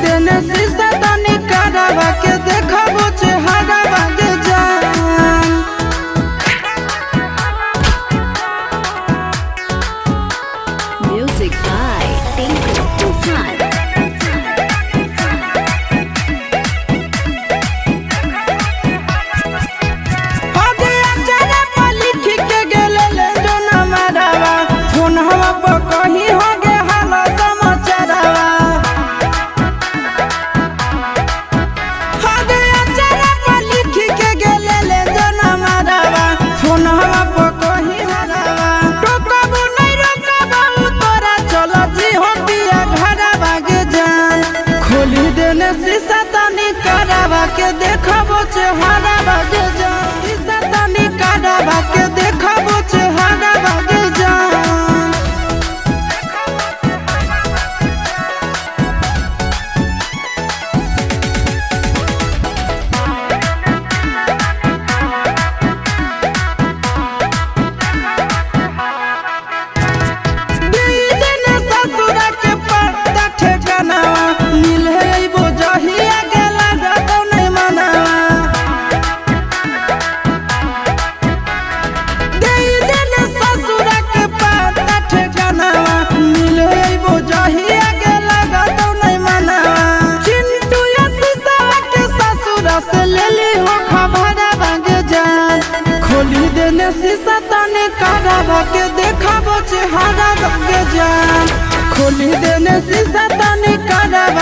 देने शीशा तनी करावा के देखबो चेहरा बागे जान। Music by Tinku Tufan. आगे अचारा पर लिख के गेले ले जो ना मरावा फोन हवा पर कहीं हो गे हाल समाचारवा। आगे अचारा पर लिख के गेले ले जो ना मरावा फोन हवा पर कहीं हरावा। टोकबो नहीं रोकबो तोरा चल जी हो पिया घरा बागे जान। खोली देने शीशा तनी करावा के देखबो चेहरा बागे जान। शीशा तनी करावा के देखबो चेहरा बागे जान। दीदी ससुरा के पत्ता ठेकानावा मिले अइबो जहिया गेला जतो नहीं मनावा। दीदी ससुरा के पत्ता ठेकानावा मिले अइबो जहिया गेला जतो नहीं मनावा। चिंटू या शीशा के ससुरा से लेली हो खबर बागे जान। खोली देने शीशा तने करावा के देखबो चेहरा बागे जान। खोली देने शीशा तने करावा